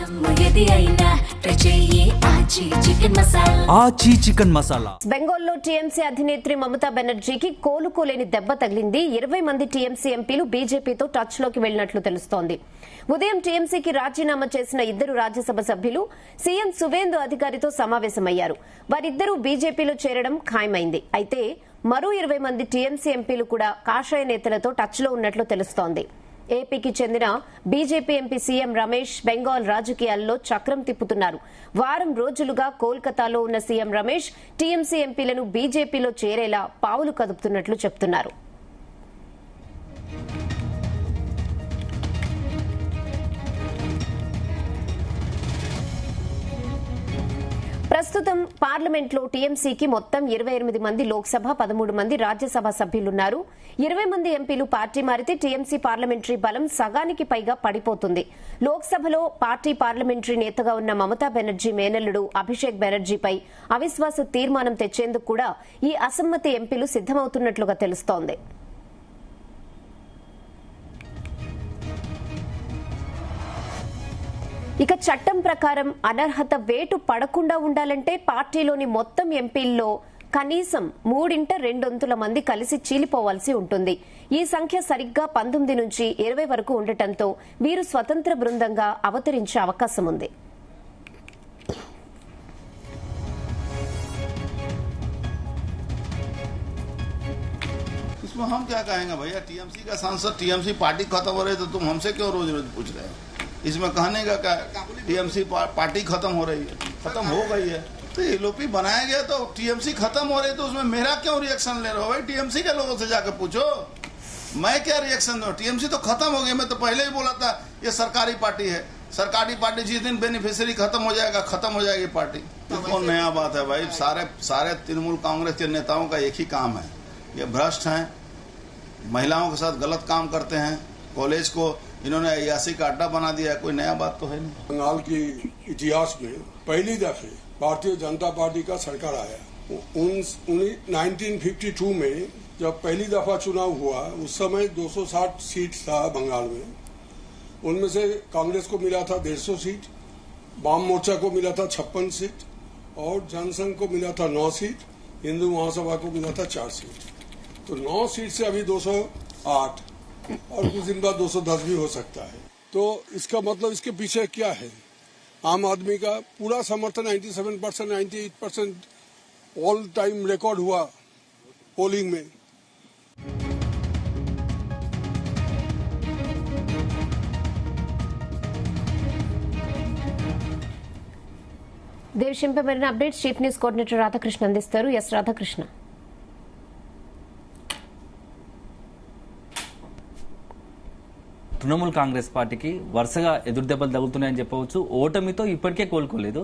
ఆచి చికెన్ మసాలా. బెంగాల్లో టీఎంసీ అధినేత్రి మమతా బెనర్జీకి కోలుకోలేని దెబ్బ తగిలింది. 20 మంది టీఎంసీ ఎంపీలు బీజేపీతో టచ్ లోకి వెళ్లినట్లు తెలుస్తోంది. ఉదయం టీఎంసీకి రాజీనామా చేసిన 2 రాజ్యసభ సభ్యులు సీఎం సువేందు అధికారితో సమావేశమయ్యారు. వారిద్దరూ బీజేపీలో చేరడం ఖాయమైంది. అయితే మరో 20 మంది టీఎంసీ ఎంపీలు కూడా కాషాయ నేతలతో టచ్ లో ఉన్నట్లు తెలుస్తోంది. ఏపీకి చెందిన BJP MP CM Ramesh Bengal రాజకీయాల్లో చక్రం తిప్పుతున్నారు. వారం రోజులుగా కోల్కతాలో ఉన్న సీఎం రమేష్ టీఎంసీ ఎంపీలను బీజేపీలో చేరేలా పావులు కదుపుతున్నట్లు చెబుతున్నారు. ప్రస్తుతం పార్లమెంట్లో టీఎంసీకి మొత్తం 28 మంది లోక్సభ, 13 మంది రాజ్యసభ సభ్యులున్నారు. 20 మంది ఎంపీలు పార్టీ మారితే టీఎంసీ పార్లమెంటరీ బలం సగానికి పైగా పడిపోతుంది. లోక్సభలో పార్టీ పార్లమెంటరీ నేతగా ఉన్న మమతా బెనర్జీ మేనల్లుడు అభిషేక్ బెనర్జీపై అవిశ్వాస తీర్మానం తెచ్చేందుకు కూడా ఈ అసమ్మతి ఎంపీలు సిద్దమవుతున్నట్లుగా తెలుస్తోంది. ఇక చట్టం ప్రకారం అనర్హత వేటు పడకుండా ఉండాలంటే పార్టీలోని మొత్తం ఎంపీల్లో కనీసం 3/2 మంది కలిసి చీలిపోవాల్సి ఉంటుంది. ఈ సంఖ్య సరిగ్గా 19 నుంచి 20 వరకు ఉండటంతో వీరు స్వతంత్ర బృందంగా అవతరించే అవకాశం ఉంది. इसमें हम क्या कहेंगे भैया, टीएमसी का सांसद टीएमसी पार्टी खत्म हो रही है तो तुम हमसे क्यों रोज रोज पूछ रहे हो? इसमें कहने का क्या, टीएमसी पार्टी खत्म हो रही है, खत्म हो गई है तो एलओपी बनाया गया तो टीएमसी खत्म हो रही है तो उसमें मेरा क्यों रिएक्शन ले रहे हो भाई? टीएमसी के लोगों से जाकर पूछो, मैं क्या रिएक्शन दूं? टीएमसी तो खत्म हो गई, मैं तो पहले ही बोला था ये सरकारी पार्टी है, सरकारी पार्टी जिस दिन बेनिफिशियरी खत्म हो जाएगा खत्म हो जाएगी पार्टी। कौन नया बात है भाई? सारे तृणमूल कांग्रेस के नेताओं का एक ही काम है, ये भ्रष्ट हैं, महिलाओं के साथ गलत काम करते हैं, कॉलेज को इन्होंने अयासी का अड्डा बना दिया है, कोई नया बात तो है नहीं। बंगाल के इतिहास में पहली दफे भारतीय जनता पार्टी का सरकार आया। 1952 में जब पहली दफा चुनाव हुआ उस समय 260 सीट था बंगाल में, उनमें से कांग्रेस को मिला था 150 सीट, वाम मोर्चा को मिला था 56 सीट और जनसंघ को मिला था 9 सीट, हिंदू महासभा को मिला था 4 सीट। तो 9 सीट से अभी 208 और कुछ दिन बाद 210 भी हो सकता है। तो इसका मतलब इसके पीछे क्या है? आम आदमी का पूरा समर्थन 97%, 98% ऑल टाइम रिकॉर्ड हुआ पोलिंग में। దేశంపై మరిన్ని updates chief news coordinator Radhakrishna అందిస్తారు. ఎస్ రాధాకృష్ణ. తృణమూల్ కాంగ్రెస్ పార్టీకి వరుసగా ఎదురుదెబ్బలు తగులుతున్నాయని చెప్పవచ్చు. ఓటమితో ఇప్పటికే కోలుకోలేదు.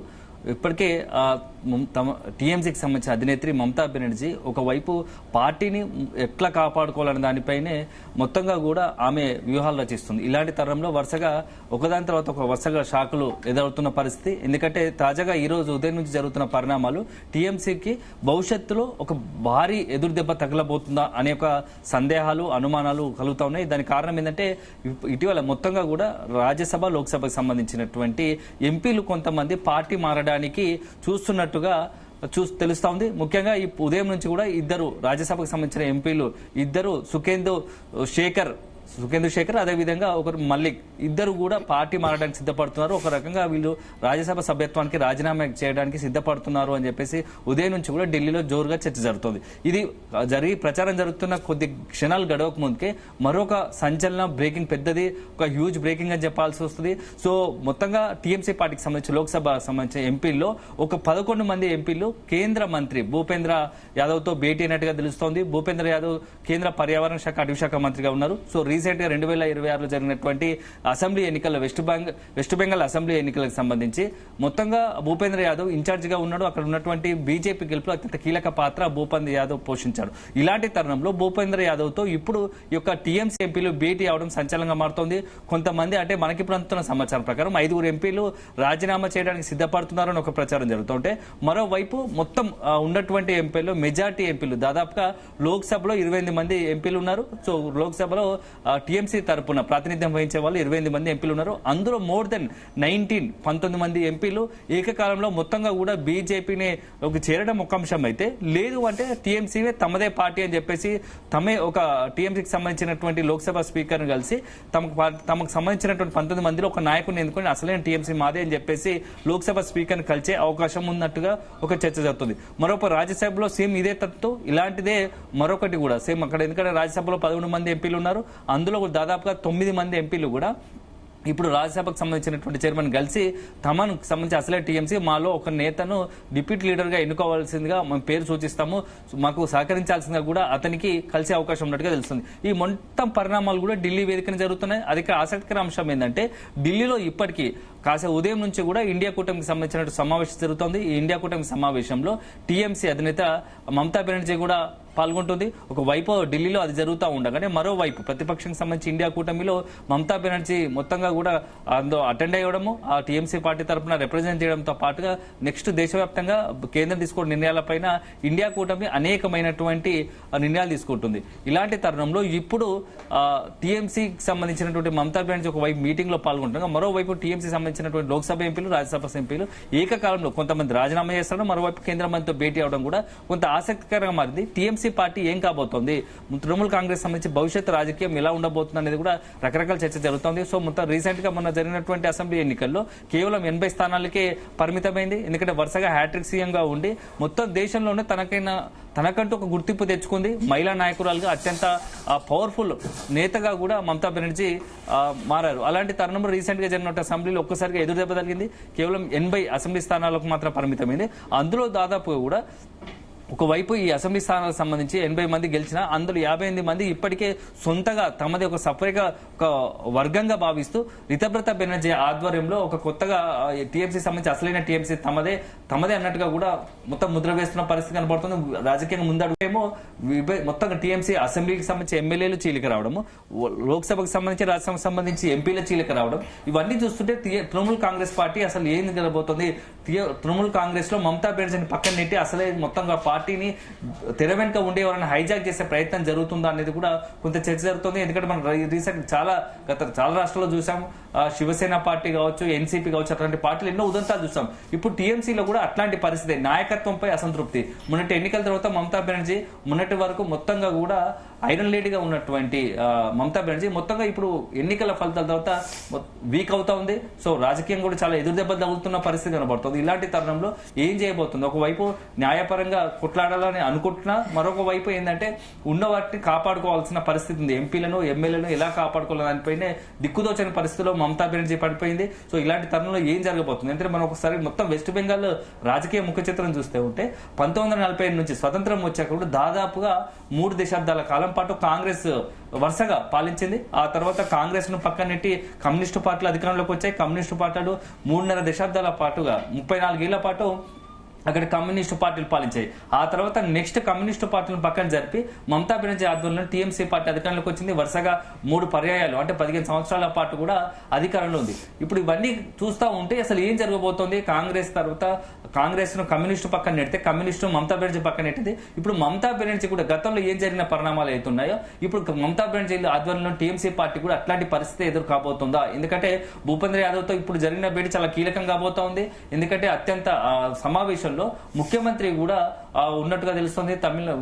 ఇప్పటికే టీఎంసీకి సంబంధించిన అధినేత్రి మమతా బెనర్జీ ఒకవైపు పార్టీని ఎట్లా కాపాడుకోవాలనే దానిపైనే మొత్తంగా కూడా ఆమె వ్యూహాలు రచిస్తుంది. ఇలాంటి తరంలో వరుసగా ఒకదాని తర్వాత ఒక వరుసగా షాకులు ఎదురవుతున్న పరిస్థితి. ఎందుకంటే తాజాగా ఈ రోజు ఉదయం నుంచి జరుగుతున్న పరిణామాలు టీఎంసీకి భవిష్యత్తులో ఒక భారీ ఎదురుదెబ్బ తగలబోతుందా అనే ఒక సందేహాలు, అనుమానాలు కలుగుతా ఉన్నాయి. దానికి కారణం ఏంటంటే ఇటీవల మొత్తంగా కూడా రాజ్యసభ, లోక్సభకు సంబంధించినటువంటి ఎంపీలు కొంతమంది పార్టీ మారడానికి చూస్తున్నట్టుగా తెలుస్తా ఉంది. ముఖ్యంగా ఈ ఉదయం నుంచి కూడా 2 రాజ్యసభకు సంబంధించిన ఎంపీలు, 2 సుఖేందు శేఖర్ అదేవిధంగా ఒకరు మల్లిక్, 2 కూడా పార్టీ మారడానికి సిద్ధపడుతున్నారు. ఒక రకంగా వీళ్ళు రాజ్యసభ సభ్యత్వానికి రాజీనామా చేయడానికి సిద్ధపడుతున్నారు అని చెప్పేసి ఉదయం నుంచి కూడా ఢిల్లీలో జోరుగా చర్చ జరుగుతుంది. ఇది ప్రచారం జరుగుతున్న కొద్ది క్షణాలు గడవక ముందుకే మరొక సంచలన బ్రేకింగ్, పెద్దది ఒక హ్యూజ్ బ్రేకింగ్ అని చెప్పాల్సి వస్తుంది. సో మొత్తంగా టీఎంసీ పార్టీకి సంబంధించి లోక్సభ సంబంధించిన ఎంపీల్లో ఒక 11 మంది ఎంపీలు కేంద్ర మంత్రి భూపేంద్ర యాదవ్ తో భేటీ అయినట్టుగా తెలుస్తోంది. భూపేంద్ర యాదవ్ కేంద్ర పర్యావరణ శాఖ, అటవీ శాఖ మంత్రిగా ఉన్నారు. సో రీసెంట్ గా 2026లో జరిగినటువంటి అసెంబ్లీ ఎన్నికల వెస్ట్ బెంగాల్ అసెంబ్లీ ఎన్నికలకు సంబంధించి మొత్తంగా భూపేంద్ర యాదవ్ ఇన్ఛార్జ్ గా ఉన్నాడు. అక్కడ ఉన్నటువంటి బీజేపీ గెలుపులో అత్యంత కీలక పాత్ర భూపేంద్ర యాదవ్ పోషించాడు. ఇలాంటి తరుణంలో భూపేంద్ర యాదవ్ తో ఇప్పుడు ఈ యొక్క టీఎంసీ ఎంపీలు భేటీ అవడం సంచలనంగా మారుతోంది. కొంతమంది అంటే మనకి ఇప్పుడు అందుతున్న సమాచారం ప్రకారం 5 ఎంపీలు రాజీనామా చేయడానికి సిద్ధపడుతున్నారని ఒక ప్రచారం జరుగుతుంటే, మరోవైపు మొత్తం ఉన్నటువంటి ఎంపీలు మెజార్టీ ఎంపీలు దాదాపుగా లోక్సభలో 28 మంది ఎంపీలు ఉన్నారు. సో లోక్సభలో టీఎంసీ తరపున ప్రాతినిధ్యం వహించే వాళ్ళు 28 మంది ఎంపీలు ఉన్నారు. అందులో మోర్ దెన్ 19 మంది ఎంపీలు ఏకకాలంలో మొత్తంగా కూడా బీజేపీని చేరడం ఒక అంశం అయితే, లేదు అంటే టీఎంసీనే తమదే పార్టీ అని చెప్పేసి తమే ఒక టీఎంసీకి సంబంధించినటువంటి లోక్సభ స్పీకర్ని కలిసి తమకు సంబంధించినటువంటి 19 మందిలో ఒక నాయకుడిని ఎన్నుకొని అసలైన టీఎంసీ మాదే అని చెప్పేసి లోక్సభ స్పీకర్ని కలిసే అవకాశం ఉన్నట్టుగా ఒక చర్చ జరుగుతుంది. మరొక రాజ్యసభలో సేమ్ ఇదే తత్వం, ఇలాంటిదే మరొకటి కూడా సేమ్ అక్కడ. ఎందుకంటే రాజ్యసభలో 11 మంది ఎంపీలు ఉన్నారు, అందులో దాదాపుగా 9 మంది ఎంపీలు కూడా ఇప్పుడు రాజ్యసభకు సంబంధించినటువంటి చైర్మన్ కలిసి తమను సంబంధించి అసలే టీఎంసీ మాలో ఒక నేతను డిప్యూటీ లీడర్గా ఎన్నుకోవాల్సిందిగా మేము పేరు సూచిస్తాము, మాకు సహకరించాల్సిందిగా కూడా అతనికి కలిసే అవకాశం ఉన్నట్టుగా తెలుస్తుంది. ఈ మొత్తం పరిణామాలు కూడా ఢిల్లీ వేదికన జరుగుతున్నాయి. అధిక ఆసక్తికర అంశం ఏంటంటే ఢిల్లీలో ఇప్పటికీ కాసేపు ఉదయం నుంచి కూడా ఇండియా కూటమికి సంబంధించిన సమావేశం జరుగుతోంది. ఈ ఇండియా కూటమి సమావేశంలో టీఎంసీ అధినేత మమతా బెనర్జీ కూడా పాల్గొంటుంది. ఒకవైపు ఢిల్లీలో అది జరుగుతూ ఉండగానే మరోవైపు ప్రతిపక్షానికి సంబంధించి ఇండియా కూటమిలో మమతా బెనర్జీ మొత్తంగా కూడా అందులో అటెండ్ అయ్యడము, ఆ టీఎంసీ పార్టీ తరఫున రిప్రజెంట్ చేయడంతో పాటుగా నెక్స్ట్ దేశవ్యాప్తంగా కేంద్రం తీసుకున్న నిర్ణయాలపైన ఇండియా కూటమి అనేకమైనటువంటి నిర్ణయాలు తీసుకుంటుంది. ఇలాంటి తరుణంలో ఇప్పుడు టీఎంసీకి సంబంధించినటువంటి మమతా బెనర్జీ ఒకవైపు మీటింగ్ లో పాల్గొంటుండగా మరోవైపు టీఎంసీ సంబంధించినటువంటి లోక్సభ ఎంపీలు, రాజ్యసభ ఎంపీలు ఏకకాలంలో కొంతమంది రాజీనామా చేస్తారు, మరోవైపు కేంద్ర మంత్రితో భేటీ అవడం కూడా కొంత ఆసక్తికరంగా మారింది. టీఎంసీ పార్టీ ఏం కాబోతోంది, తృణమూల్ కాంగ్రెస్ సంబంధించి భవిష్యత్ రాజకీయం ఎలా ఉండబోతుంది అనేది కూడా రకరకాల చర్చ జరుగుతోంది. సో మొత్తం రీసెంట్ గా మొన్న జరిగినటువంటి అసెంబ్లీ ఎన్నికల్లో కేవలం 80 స్థానాలకే పరిమితమైంది. ఎందుకంటే వరుసగా హ్యాట్రిక్ సీఎంగా ఉండి మొత్తం దేశంలోనే తనకంటూ ఒక గుర్తింపు తెచ్చుకుంది. మహిళా నాయకురాలుగా అత్యంత పవర్ఫుల్ నేతగా కూడా మమతా బెనర్జీ మారారు. అలాంటి తరుణంలో రీసెంట్ గా జరిగిన అసెంబ్లీలో ఒక్కసారిగా ఎదురుదెబ్బ తగిలింది. కేవలం 80 అసెంబ్లీ స్థానాలకు మాత్రం పరిమితమైంది. అందులో దాదాపుగా కూడా ఒకవైపు ఈ అసెంబ్లీ స్థానాలకు సంబంధించి 80 మంది గెలిచినా అందులో 58 మంది ఇప్పటికే సొంతగా తమది ఒక సపరేట్ గా ఒక వర్గంగా భావిస్తూ రితబ్రత బెనర్జీ ఆధ్వర్యంలో ఒక కొత్తగా టీఎంసీ సంబంధించి అసలైన టీఎంసీ తమదే అన్నట్టుగా కూడా మొత్తం ముద్ర వేస్తున్న పరిస్థితి కనబడుతుంది. రాజకీయంగా ముందడుగేమో మొత్తం టీఎంసీ అసెంబ్లీకి సంబంధించి ఎమ్మెల్యేలు చీలిక రావడము, లోక్సభకు సంబంధించి రాజ్యసభకు సంబంధించి ఎంపీల చీలిక రావడం, ఇవన్నీ చూస్తుంటే తృణమూల్ కాంగ్రెస్ పార్టీ అసలు ఏం జరగబోతుంది. తృణమూల్ కాంగ్రెస్ లో మమతా బెనర్జీని పక్కన నెట్టి అసలే మొత్తంగా పార్టీని తెర వెనుక ఉండే ఎవరైనా హైజాక్ చేసే ప్రయత్నం జరుగుతుందా అనేది కూడా కొంత చర్చ జరుగుతుంది. ఎందుకంటే మనం రీసెంట్ చాలా రాష్ట్రాల్లో చూసాం, శివసేన పార్టీ కావచ్చు, ఎన్సీపీ కావచ్చు, అట్లాంటి పార్టీలు ఎన్నో ఉదంతాలు చూసాం. ఇప్పుడు టీఎంసీలో కూడా అట్లాంటి పరిస్థితి, నాయకత్వంపై అసంతృప్తి. మొన్నటి ఎన్నికల తర్వాత మమతా బెనర్జీ మొన్నటి వరకు మొత్తంగా కూడా ఐరన్ లేడీగా ఉన్నటువంటి మమతా బెనర్జీ మొత్తంగా ఇప్పుడు ఎన్నికల ఫలితాల తర్వాత వీక్ అవుతా ఉంది. సో రాజకీయం కూడా చాలా ఎదురుదెబ్బలు తగులుతున్న పరిస్థితి కనబడుతుంది. ఇలాంటి తరుణంలో ఏం చేయబోతుంది, ఒకవైపు న్యాయపరంగా కొట్లాడాలని అనుకుంటున్నా, మరొక వైపు ఏంటంటే ఉన్న వాటిని కాపాడుకోవాల్సిన పరిస్థితి ఉంది. ఎంపీలను ఎమ్మెల్యేలను ఎలా కాపాడుకోవాలని దానిపైనే దిక్కుదోచని పరిస్థితిలో మమతా బెనర్జీ పడిపోయింది. సో ఇలాంటి తరుణంలో ఏం జరగబోతుంది అంటే మనం ఒకసారి మొత్తం వెస్ట్ బెంగాల్ రాజకీయ ముఖ చిత్రం చూస్తే ఉంటే 1945 నుంచి స్వతంత్రం వచ్చాక కూడా దాదాపుగా 3 దశాబ్దాల కాలం పాటు కాంగ్రెస్ వరుసగా పాలించింది. ఆ తర్వాత కాంగ్రెస్ ను పక్కనెట్టి కమ్యూనిస్టు పార్టీలు అధికారంలోకి వచ్చాయి. కమ్యూనిస్టు పార్టీలు 3.5 దశాబ్దాల పాటుగా 34 ఏళ్ల పాటు అక్కడ కమ్యూనిస్టు పార్టీలు పాలించాయి. ఆ తర్వాత నెక్స్ట్ కమ్యూనిస్టు పార్టీలను పక్కన జరిపి మమతా బెనర్జీ ఆధ్వర్యంలో టీఎంసీ పార్టీ అధికారంలోకి వచ్చింది. వరుసగా 3 పర్యాయాలు అంటే 15 సంవత్సరాల పాటు కూడా అధికారంలో ఉంది. ఇప్పుడు ఇవన్నీ చూస్తూ ఉంటే అసలు ఏం జరగబోతోంది, కాంగ్రెస్ తర్వాత కాంగ్రెస్ ను కమ్యూనిస్టు పక్కన నెడితే కమ్యూనిస్టు మమతా బెనర్జీ పక్కన నెట్టింది. ఇప్పుడు మమతా బెనర్జీ కూడా గతంలో ఏం జరిగిన పరిణామాలు అవుతున్నాయో ఇప్పుడు మమతా బెనర్జీ ఆధ్వర్యంలో టీఎంసీ పార్టీ కూడా అట్లాంటి పరిస్థితి ఎదురు కాబోతుందా. ఎందుకంటే భూపేంద్ర యాదవ్ తో ఇప్పుడు జరిగిన భేటీ చాలా కీలకంగా కాబోతోంది. ఎందుకంటే అత్యంత సమావేశం ముఖ్యమంత్రి కూడా ఉన్నట్టుగా తెలుస్తుంది.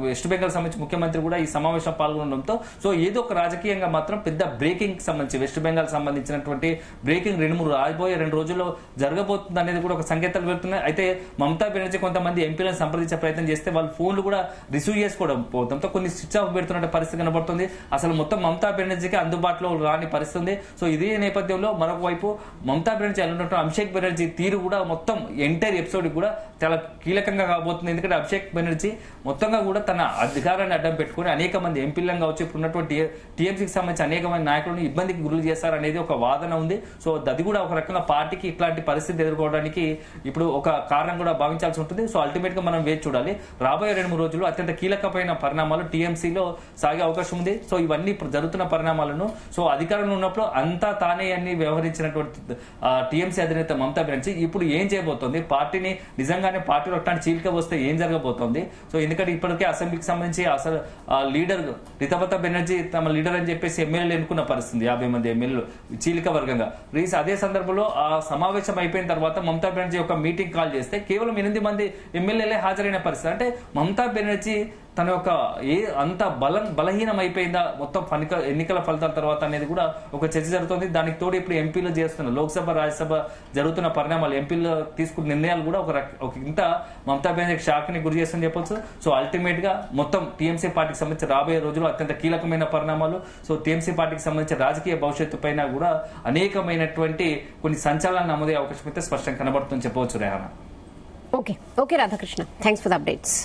వెస్ట్ బెంగాల్ సంబంధించి ముఖ్యమంత్రి కూడా ఈ సమావేశం పాల్గొనడంతో సో ఏదో ఒక రాజకీయంగా మాత్రం పెద్ద బ్రేకింగ్ సంబంధించి వెస్ట్ బెంగాల్ సంబంధించినటువంటి బ్రేకింగ్ 2-3 రాబోయే 2 రోజుల్లో జరగబోతుంది అనేది కూడా ఒక సంకేతాలు పెడుతున్నాయి. అయితే మమతా బెనర్జీ కొంతమంది ఎంపీలను సంప్రదించే ప్రయత్నం చేస్తే వాళ్ళ ఫోన్లు కూడా రిసీవ్ చేసుకోవడం పోవడంతో కొన్ని స్విచ్ ఆఫ్ పెడుతున్న పరిస్థితి కనబడుతుంది. అసలు మొత్తం మమతా బెనర్జీకి అందుబాటులో రాని పరిస్థితి. సో ఇదే నేపథ్యంలో మరొక వైపు మమతా బెనర్జీ ఉన్నట్టు అభిషేక్ బెనర్జీ తీరు కూడా మొత్తం ఎంటైర్ ఎపిసోడ్ కూడా చాలా కీలకంగా కాబోతుంది. ఎందుకంటే అభిషేక్ బెనర్జీ మొత్తంగా కూడా తన అధికారాన్ని అడ్డం పెట్టుకుని అనేక మంది ఎంపీలను కావచ్చు, ఇప్పుడు ఉన్నటువంటి టీఎంసీకి సంబంధించి అనేక మంది నాయకులను ఇబ్బందికి గురి చేశారనేది ఒక వాదన ఉంది. సో అది కూడా ఒక రకంగా పార్టీకి ఇట్లాంటి పరిస్థితి ఎదుర్కోవడానికి ఇప్పుడు ఒక కారణం కూడా భావించాల్సి ఉంటుంది. సో అల్టిమేట్ గా మనం వేచి చూడాలి. రాబోయే 2-3 రోజులు అత్యంత కీలకమైన పరిణామాలు టీఎంసీలో సాగే అవకాశం ఉంది. సో ఇవన్నీ ఇప్పుడు జరుగుతున్న పరిణామాలను సో అధికారంలో ఉన్నప్పుడు అంతా తానే అన్ని వ్యవహరించినటువంటి టీఎంసీ అధినేత మమతా బెనర్జీ ఇప్పుడు ఏం చేయబోతోంది, పార్టీని నిజంగానే పార్టీలో అట్లాంటి చీలిక వస్తే ఏం జరగబోతుంది, ఉండబోతోంది. సో ఎందుకంటే ఇప్పటికే అసెంబ్లీకి సంబంధించి అసలు లీడర్ రితవత బెనర్జీ తమ లీడర్ అని చెప్పేసి ఎమ్మెల్యేలు ఎన్నుకున్న పరిస్థితి, 50 మంది ఎమ్మెల్యేలు చీలిక వర్గంగా. అదే సందర్భంలో ఆ సమావేశం అయిపోయిన తర్వాత మమతా బెనర్జీ ఒక మీటింగ్ కాల్ చేస్తే కేవలం 8 మంది ఎమ్మెల్యేలే హాజరైన పరిస్థితి. అంటే మమతా బెనర్జీ తన యొక్క అంత బలహీనం అయిపోయిందా మొత్తం ఎన్నికల ఫలితాల తర్వాత అనేది కూడా ఒక చర్చ జరుగుతుంది. దానికి తోడు ఇప్పుడు ఎంపీలు చేస్తున్న లోక్సభ రాజ్యసభ జరుగుతున్న పరిణామాలు, ఎంపీలు తీసుకున్న నిర్ణయాలు కూడా ఒక ఇంత మమతా బెనర్జీ షాక్ ని గురి చేస్తుందని చెప్పొచ్చు. సో అల్టిమేట్ గా మొత్తం టీఎంసీ పార్టీకి సంబంధించి రాబోయే రోజుల్లో అత్యంత కీలకమైన పరిణామాలు. సో టీఎంసీ పార్టీకి సంబంధించిన రాజకీయ భవిష్యత్తు పైన కూడా అనేకమైనటువంటి కొన్ని సంచలనాలు నమోదయ్యే అవకాశం అయితే స్పష్టంగా కనబడుతుందని చెప్పవచ్చు. Rehana. Okay Radhakrishna, thanks for the updates.